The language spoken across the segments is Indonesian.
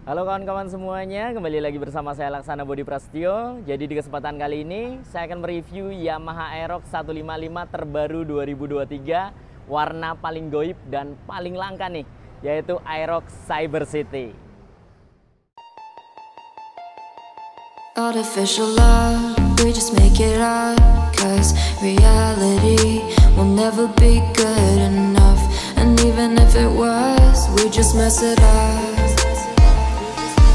Halo kawan-kawan semuanya, kembali lagi bersama saya Laksana Bodi Prasetyo. Jadi di kesempatan kali ini saya akan mereview Yamaha Aerox 155 terbaru 2023, warna paling goib dan paling langka nih, yaitu Aerox Cyber City. Artificial love, we just make it up, 'cause reality will never be good enough. And even if it was, we just mess it up,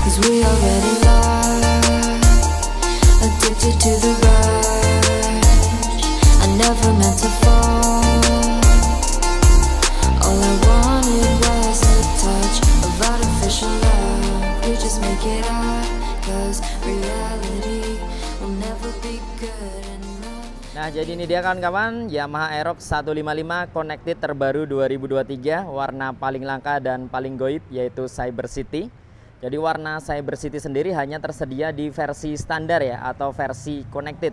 'cause we already lost, addicted to the rush. I never meant to fall, all I wanted was a touch of artificial love. We just make it up, 'cause reality will never be good enough. Nah, jadi ini dia kawan-kawan, Yamaha Aerox 155 Connected terbaru 2023, warna paling langka dan paling goib yaitu Cyber City. Jadi warna Cyber City sendiri hanya tersedia di versi standar ya, atau versi Connected,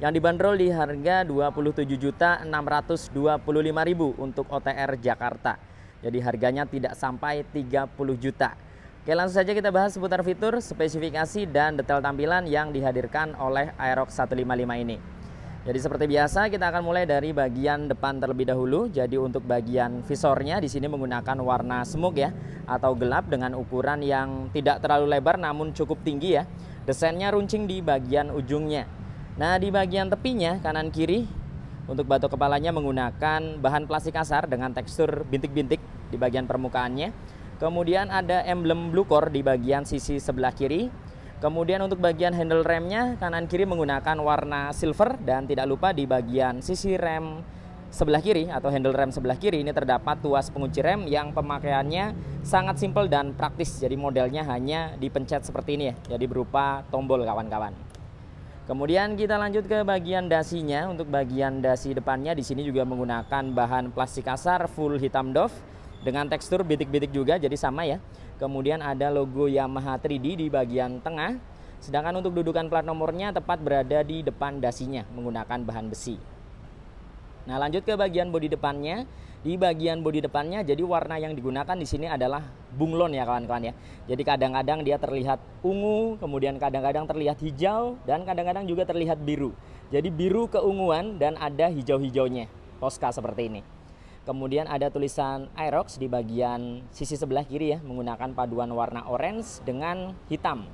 yang dibanderol di harga 27.625.000 untuk OTR Jakarta. Jadi harganya tidak sampai 30 juta. Oke, langsung saja kita bahas seputar fitur, spesifikasi, dan detail tampilan yang dihadirkan oleh Aerox 155 ini. Jadi seperti biasa kita akan mulai dari bagian depan terlebih dahulu. Jadi untuk bagian visornya di sini menggunakan warna smoke ya, atau gelap dengan ukuran yang tidak terlalu lebar namun cukup tinggi ya. Desainnya runcing di bagian ujungnya. Nah, di bagian tepinya kanan kiri untuk batok kepalanya menggunakan bahan plastik kasar dengan tekstur bintik-bintik di bagian permukaannya. Kemudian ada emblem blue core di bagian sisi sebelah kiri. Kemudian untuk bagian handle remnya kanan kiri menggunakan warna silver, dan tidak lupa di bagian sisi rem sebelah kiri atau handle rem sebelah kiri ini terdapat tuas pengunci rem yang pemakaiannya sangat simpel dan praktis. Jadi modelnya hanya dipencet seperti ini ya, jadi berupa tombol kawan-kawan. Kemudian kita lanjut ke bagian dasinya. Untuk bagian dasi depannya di sini juga menggunakan bahan plastik kasar full hitam doff dengan tekstur bitik-bitik juga, jadi sama ya. Kemudian ada logo Yamaha 3D di bagian tengah. Sedangkan untuk dudukan plat nomornya tepat berada di depan dasinya menggunakan bahan besi. Nah, lanjut ke bagian bodi depannya. Di bagian bodi depannya jadi warna yang digunakan di sini adalah bunglon ya kawan-kawan ya. Jadi kadang-kadang dia terlihat ungu, kemudian kadang-kadang terlihat hijau, dan kadang-kadang juga terlihat biru. Jadi biru keunguan dan ada hijau-hijaunya, Posca seperti ini. Kemudian ada tulisan Aerox di bagian sisi sebelah kiri ya, menggunakan paduan warna orange dengan hitam.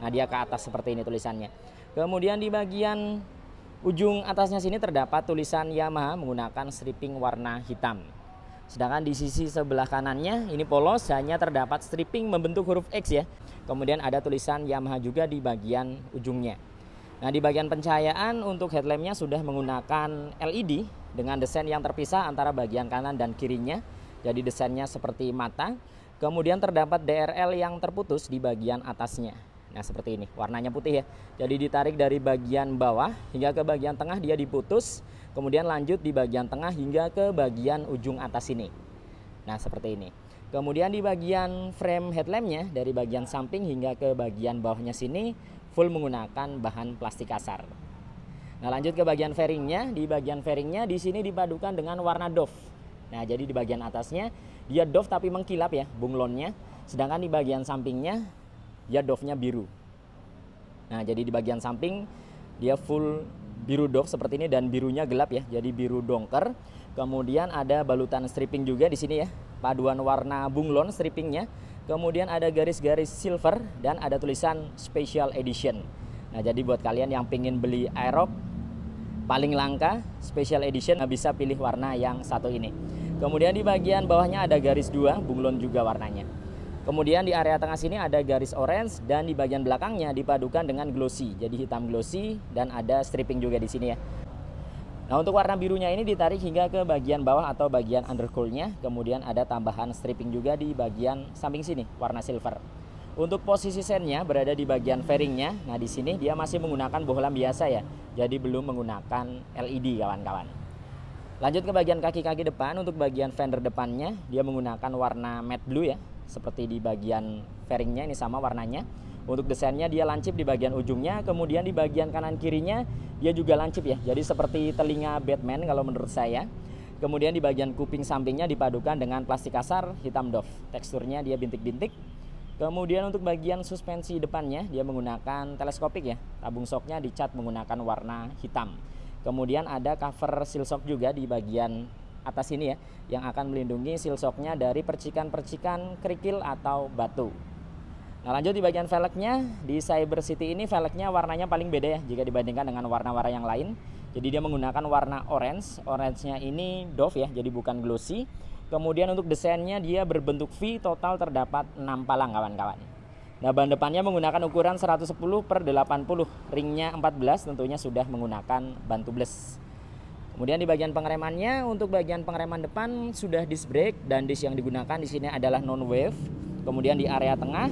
Nah, dia ke atas seperti ini tulisannya. Kemudian di bagian ujung atasnya sini terdapat tulisan Yamaha menggunakan striping warna hitam. Sedangkan di sisi sebelah kanannya ini polos, hanya terdapat striping membentuk huruf X ya. Kemudian ada tulisan Yamaha juga di bagian ujungnya. Nah, di bagian pencahayaan untuk headlampnya sudah menggunakan LED dengan desain yang terpisah antara bagian kanan dan kirinya. Jadi desainnya seperti mata. Kemudian terdapat DRL yang terputus di bagian atasnya. Nah, seperti ini, warnanya putih ya. Jadi ditarik dari bagian bawah hingga ke bagian tengah dia diputus. Kemudian lanjut di bagian tengah hingga ke bagian ujung atas ini. Nah, seperti ini. Kemudian di bagian frame headlampnya dari bagian samping hingga ke bagian bawahnya sini full menggunakan bahan plastik kasar. Nah, lanjut ke bagian fairingnya. Di bagian fairingnya di sini dipadukan dengan warna doff. Nah, jadi di bagian atasnya dia doff tapi mengkilap ya bunglonnya. Sedangkan di bagian sampingnya dia doffnya biru. Nah, jadi di bagian samping dia full biru doff seperti ini, dan birunya gelap ya, jadi biru dongker. Kemudian ada balutan stripping juga di sini ya, paduan warna bunglon strippingnya. Kemudian ada garis-garis silver dan ada tulisan Special Edition. Nah, jadi buat kalian yang pengen beli Aerox paling langka Special Edition, bisa pilih warna yang satu ini. Kemudian di bagian bawahnya ada garis 2 bunglon juga warnanya. Kemudian di area tengah sini ada garis orange, dan di bagian belakangnya dipadukan dengan glossy, jadi hitam glossy, dan ada stripping juga di sini ya. Nah, untuk warna birunya ini ditarik hingga ke bagian bawah atau bagian undercoolnya. Kemudian ada tambahan stripping juga di bagian samping sini, warna silver. Untuk posisi sennya berada di bagian fairingnya. Nah, di sini dia masih menggunakan bohlam biasa ya, jadi belum menggunakan LED kawan-kawan. Lanjut ke bagian kaki-kaki depan. Untuk bagian fender depannya dia menggunakan warna matte blue ya, seperti di bagian fairingnya ini sama warnanya. Untuk desainnya dia lancip di bagian ujungnya, kemudian di bagian kanan kirinya dia juga lancip ya. Jadi seperti telinga Batman kalau menurut saya. Kemudian di bagian kuping sampingnya dipadukan dengan plastik kasar hitam doff. Teksturnya dia bintik-bintik. Kemudian untuk bagian suspensi depannya dia menggunakan teleskopik ya. Tabung shocknya dicat menggunakan warna hitam. Kemudian ada cover seal shock juga di bagian atas ini ya, yang akan melindungi seal shocknya dari percikan-percikan kerikil atau batu. Nah lanjut di bagian velgnya, di Cyber City ini velgnya warnanya paling beda ya jika dibandingkan dengan warna-warna yang lain. Jadi dia menggunakan warna orange. Orange-nya ini doff ya, jadi bukan glossy. Kemudian untuk desainnya dia berbentuk V, total terdapat 6 palang kawan-kawan. Nah ban depannya menggunakan ukuran 110/80, ringnya 14, tentunya sudah menggunakan ban tubeless. Kemudian di bagian pengeremannya, untuk bagian pengereman depan sudah disc brake dan disc yang digunakan di sini adalah non wave. Kemudian di area tengah,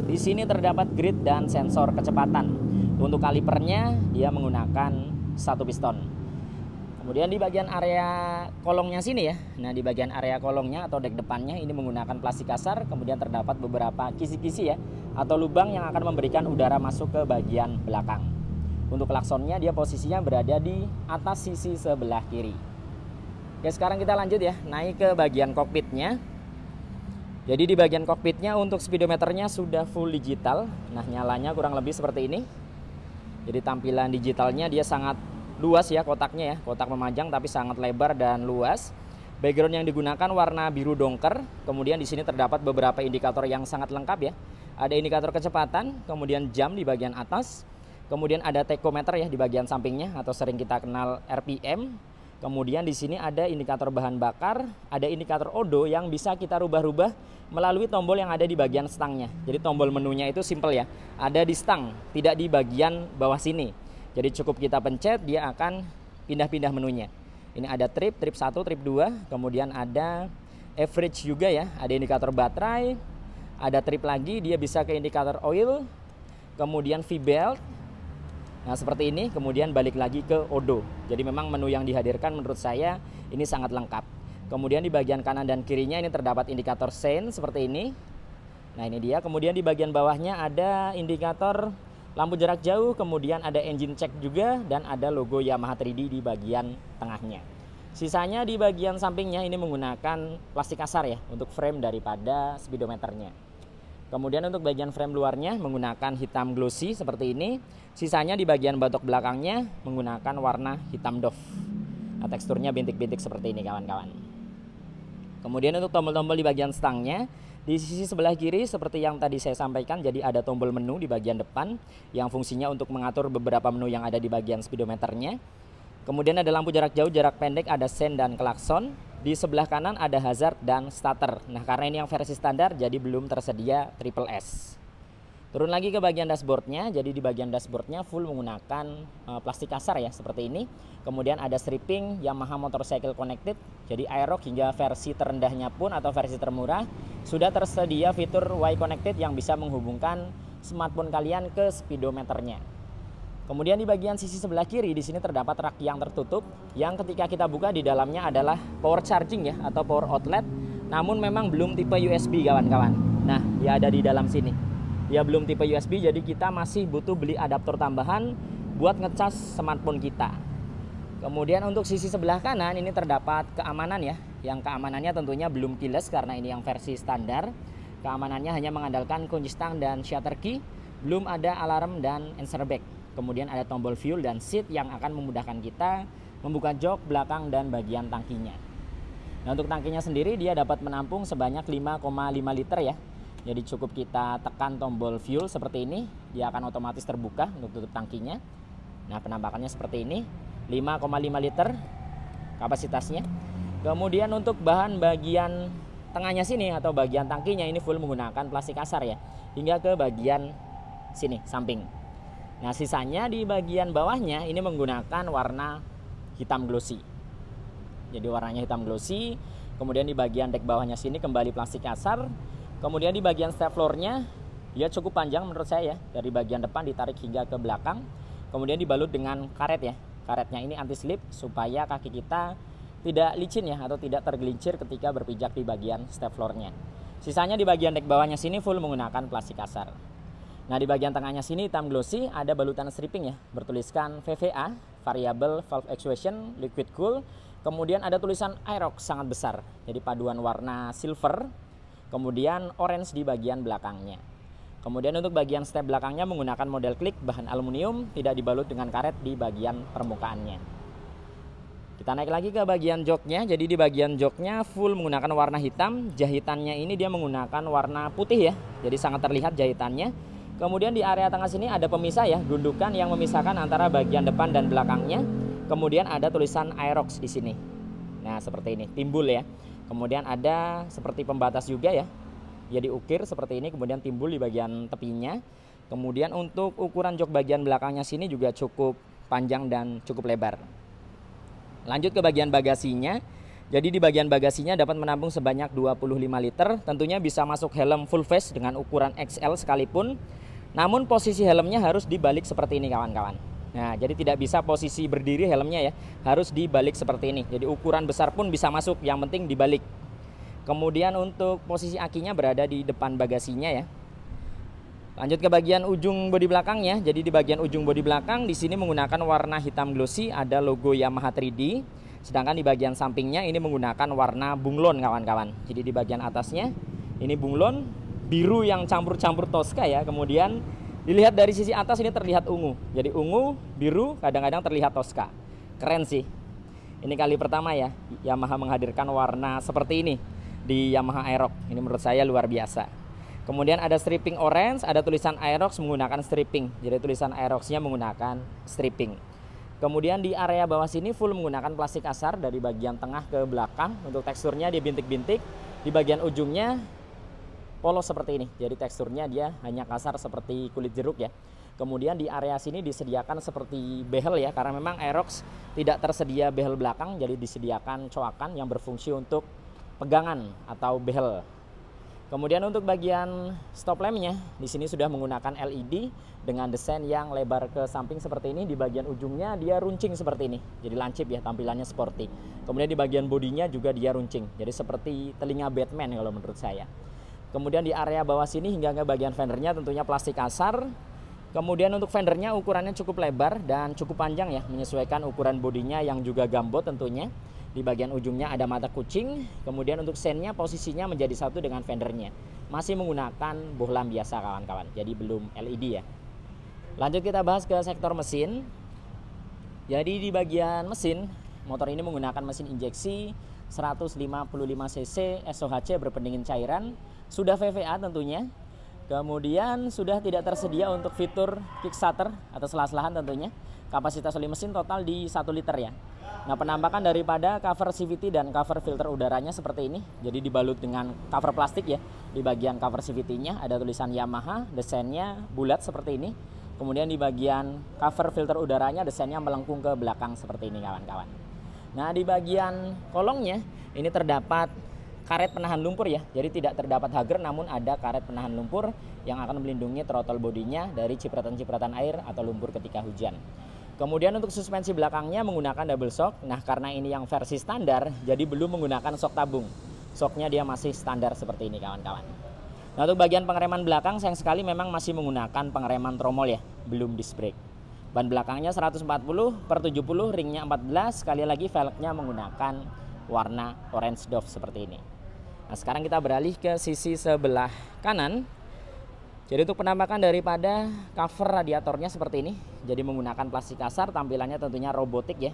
di sini terdapat grid dan sensor kecepatan. Untuk kalipernya dia menggunakan 1 piston. Kemudian di bagian area kolongnya sini ya. Nah, di bagian area kolongnya atau dek depannya ini menggunakan plastik kasar, kemudian terdapat beberapa kisi-kisi ya atau lubang yang akan memberikan udara masuk ke bagian belakang. Untuk klaksonnya dia posisinya berada di atas sisi sebelah kiri. Oke, sekarang kita lanjut ya, naik ke bagian kokpitnya. Jadi di bagian kokpitnya untuk speedometernya sudah full digital. Nah, nyalanya kurang lebih seperti ini. Jadi tampilan digitalnya dia sangat luas ya kotaknya ya, kotak memanjang tapi sangat lebar dan luas. Background yang digunakan warna biru dongker. Kemudian di sini terdapat beberapa indikator yang sangat lengkap ya. Ada indikator kecepatan, kemudian jam di bagian atas. Kemudian ada tachometer ya di bagian sampingnya atau sering kita kenal RPM. Kemudian di sini ada indikator bahan bakar, ada indikator odo yang bisa kita rubah-rubah melalui tombol yang ada di bagian stangnya. Jadi tombol menunya itu simple ya, ada di stang, tidak di bagian bawah sini. Jadi cukup kita pencet dia akan pindah-pindah menunya. Ini ada trip 1, trip 2, kemudian ada average juga ya, ada indikator baterai, ada trip lagi, dia bisa ke indikator oil, kemudian V-belt. Nah seperti ini, kemudian balik lagi ke odo. Jadi memang menu yang dihadirkan menurut saya ini sangat lengkap. Kemudian di bagian kanan dan kirinya ini terdapat indikator sein seperti ini. Nah ini dia, kemudian di bagian bawahnya ada indikator lampu jarak jauh, kemudian ada engine check juga, dan ada logo Yamaha 3D di bagian tengahnya. Sisanya di bagian sampingnya ini menggunakan plastik kasar ya untuk frame daripada speedometernya. Kemudian untuk bagian frame luarnya menggunakan hitam glossy seperti ini. Sisanya di bagian batok belakangnya menggunakan warna hitam doff. Nah, teksturnya bintik-bintik seperti ini kawan-kawan. Kemudian untuk tombol-tombol di bagian stangnya, di sisi sebelah kiri seperti yang tadi saya sampaikan, jadi ada tombol menu di bagian depan yang fungsinya untuk mengatur beberapa menu yang ada di bagian speedometernya. Kemudian ada lampu jarak jauh, jarak pendek, ada sein dan klakson. Di sebelah kanan ada hazard dan starter. Nah karena ini yang versi standar jadi belum tersedia triple S. Turun lagi ke bagian dashboardnya. Jadi di bagian dashboardnya full menggunakan plastik kasar ya seperti ini. Kemudian ada stripping Yamaha Motorcycle Connected. Jadi Aerox hingga versi terendahnya pun atau versi termurah sudah tersedia fitur Y Connected yang bisa menghubungkan smartphone kalian ke speedometernya. Kemudian di bagian sisi sebelah kiri di sini terdapat rak yang tertutup yang ketika kita buka di dalamnya adalah power charging ya atau power outlet. Namun memang belum tipe USB kawan-kawan. Nah, dia ada di dalam sini. Dia belum tipe USB jadi kita masih butuh beli adaptor tambahan buat ngecas smartphone kita. Kemudian untuk sisi sebelah kanan ini terdapat keamanan ya. Yang keamanannya tentunya belum keyless karena ini yang versi standar. Keamanannya hanya mengandalkan kunci stang dan shutter key. Belum ada alarm dan answer back. Kemudian ada tombol fuel dan seat yang akan memudahkan kita membuka jok belakang dan bagian tangkinya. Nah untuk tangkinya sendiri dia dapat menampung sebanyak 5,5 liter ya. Jadi cukup kita tekan tombol fuel seperti ini, dia akan otomatis terbuka untuk tutup tangkinya. Nah penampakannya seperti ini, 5,5 liter kapasitasnya. Kemudian untuk bahan bagian tengahnya sini atau bagian tangkinya ini full menggunakan plastik kasar ya, hingga ke bagian sini samping. Nah sisanya di bagian bawahnya ini menggunakan warna hitam glossy. Jadi warnanya hitam glossy. Kemudian di bagian dek bawahnya sini kembali plastik kasar. Kemudian di bagian step floornya dia cukup panjang menurut saya ya. Dari bagian depan ditarik hingga ke belakang. Kemudian dibalut dengan karet ya. Karetnya ini anti slip supaya kaki kita tidak licin ya atau tidak tergelincir ketika berpijak di bagian step floornya. Sisanya di bagian dek bawahnya sini full menggunakan plastik kasar. Nah di bagian tengahnya sini hitam glossy, ada balutan stripping ya, bertuliskan VVA, Variable Valve Actuation, Liquid Cool. Kemudian ada tulisan Aerox sangat besar, jadi paduan warna silver. kemudian orange di bagian belakangnya. Kemudian untuk bagian step belakangnya menggunakan model klik bahan aluminium, tidak dibalut dengan karet di bagian permukaannya. Kita naik lagi ke bagian joknya. Jadi di bagian joknya full menggunakan warna hitam. Jahitannya ini dia menggunakan warna putih ya, jadi sangat terlihat jahitannya. Kemudian di area tengah sini ada pemisah ya, gundukan yang memisahkan antara bagian depan dan belakangnya. Kemudian ada tulisan Aerox di sini. Nah seperti ini, timbul ya. Kemudian ada seperti pembatas juga ya, jadi ukir seperti ini, kemudian timbul di bagian tepinya. Kemudian untuk ukuran jok bagian belakangnya sini juga cukup panjang dan cukup lebar. Lanjut ke bagian bagasinya. Jadi di bagian bagasinya dapat menampung sebanyak 25 liter. Tentunya bisa masuk helm full face dengan ukuran XL sekalipun. Namun posisi helmnya harus dibalik seperti ini kawan-kawan. Nah, jadi tidak bisa posisi berdiri helmnya ya, harus dibalik seperti ini. Jadi ukuran besar pun bisa masuk, yang penting dibalik. Kemudian untuk posisi akinya berada di depan bagasinya ya. Lanjut ke bagian ujung bodi belakangnya. Jadi di bagian ujung bodi belakang di sini menggunakan warna hitam glossy, ada logo Yamaha 3D. Sedangkan di bagian sampingnya ini menggunakan warna bunglon kawan-kawan. Jadi di bagian atasnya ini bunglon biru yang campur-campur Tosca ya. Kemudian dilihat dari sisi atas ini terlihat ungu. Jadi ungu, biru, kadang-kadang terlihat Tosca. Keren sih. Ini kali pertama ya Yamaha menghadirkan warna seperti ini di Yamaha Aerox. Ini menurut saya luar biasa. Kemudian ada stripping orange, ada tulisan Aerox menggunakan stripping. Jadi tulisan Aeroxnya menggunakan stripping. Kemudian di area bawah sini full menggunakan plastik asar dari bagian tengah ke belakang. Untuk teksturnya dia bintik-bintik. Di bagian ujungnya polos seperti ini. Jadi teksturnya dia hanya kasar seperti kulit jeruk ya. Kemudian di area sini disediakan seperti behel ya, karena memang Aerox tidak tersedia behel belakang, jadi disediakan coakan yang berfungsi untuk pegangan atau behel. Kemudian untuk bagian stop lampnya di sini sudah menggunakan LED dengan desain yang lebar ke samping seperti ini. Di bagian ujungnya dia runcing seperti ini, jadi lancip ya, tampilannya sporty. Kemudian di bagian bodinya juga dia runcing, jadi seperti telinga Batman kalau menurut saya. Kemudian di area bawah sini hingga ke bagian fendernya tentunya plastik asar. Kemudian untuk fendernya ukurannya cukup lebar dan cukup panjang ya, menyesuaikan ukuran bodinya yang juga gambot tentunya. Di bagian ujungnya ada mata kucing. Kemudian untuk sennya posisinya menjadi satu dengan fendernya. Masih menggunakan bohlam biasa kawan-kawan, jadi belum LED ya. Lanjut kita bahas ke sektor mesin. Jadi di bagian mesin, motor ini menggunakan mesin injeksi 155 cc SOHC berpendingin cairan. Sudah VVA tentunya. Kemudian sudah tidak tersedia untuk fitur kickstarter atau selah-selahan tentunya. Kapasitas oli mesin total di 1 liter ya. Nah penampakan daripada cover CVT dan cover filter udaranya seperti ini. Jadi dibalut dengan cover plastik ya. Di bagian cover CVT-nya ada tulisan Yamaha, desainnya bulat seperti ini. Kemudian di bagian cover filter udaranya desainnya melengkung ke belakang seperti ini kawan-kawan. Nah di bagian kolongnya ini terdapat karet penahan lumpur ya. Jadi tidak terdapat hager, namun ada karet penahan lumpur yang akan melindungi throttle bodinya dari cipratan-cipratan air atau lumpur ketika hujan. Kemudian untuk suspensi belakangnya menggunakan double shock. Nah karena ini yang versi standar, jadi belum menggunakan shock tabung. Shocknya dia masih standar seperti ini kawan-kawan. Nah untuk bagian pengereman belakang sayang sekali memang masih menggunakan pengereman tromol ya, belum disc brake. Ban belakangnya 140/70, ringnya 14, sekali lagi velgnya menggunakan warna orange Dove seperti ini. Nah sekarang kita beralih ke sisi sebelah kanan. Jadi untuk penampakan daripada cover radiatornya seperti ini. Jadi menggunakan plastik kasar, tampilannya tentunya robotik ya.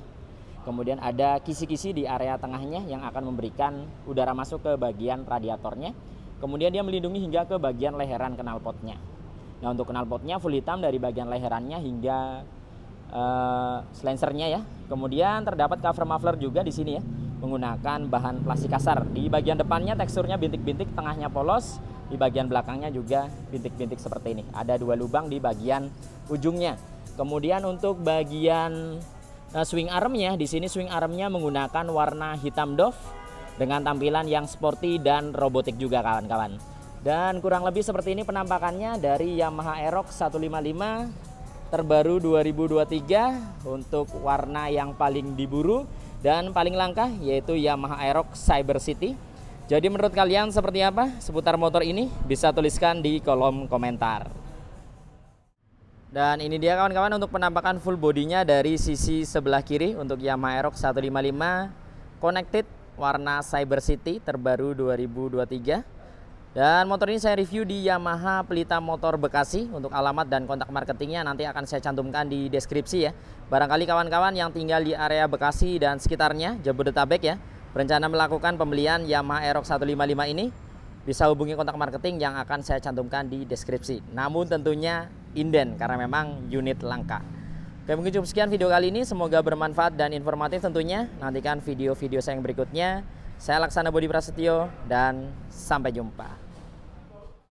Kemudian ada kisi-kisi di area tengahnya yang akan memberikan udara masuk ke bagian radiatornya. Kemudian dia melindungi hingga ke bagian leheran knalpotnya. Nah untuk knalpotnya full hitam dari bagian leherannya hingga silencernya ya. Kemudian terdapat cover muffler juga di sini ya, menggunakan bahan plastik kasar. Di bagian depannya teksturnya bintik-bintik, tengahnya polos. Di bagian belakangnya juga bintik-bintik seperti ini. Ada 2 lubang di bagian ujungnya. Kemudian untuk bagian swing armnya, di sini swing armnya menggunakan warna hitam Dove dengan tampilan yang sporty dan robotik juga kawan-kawan. Dan kurang lebih seperti ini penampakannya dari Yamaha Aerox 155 terbaru 2023 untuk warna yang paling diburu dan paling langka, yaitu Yamaha Aerox Cyber City. Jadi menurut kalian seperti apa seputar motor ini? Bisa tuliskan di kolom komentar. Dan ini dia kawan-kawan untuk penampakan full bodinya dari sisi sebelah kiri untuk Yamaha Aerox 155 Connected warna Cyber City terbaru 2023. Dan motor ini saya review di Yamaha Pelita Motor Bekasi. Untuk alamat dan kontak marketingnya nanti akan saya cantumkan di deskripsi ya. Barangkali kawan-kawan yang tinggal di area Bekasi dan sekitarnya, Jabodetabek ya, berencana melakukan pembelian Yamaha Aerox 155 ini, bisa hubungi kontak marketing yang akan saya cantumkan di deskripsi. Namun tentunya inden karena memang unit langka. Oke, mungkin cukup sekian video kali ini. Semoga bermanfaat dan informatif tentunya. Nantikan video-video saya yang berikutnya. Saya Laksana Budi Prasetyo dan sampai jumpa.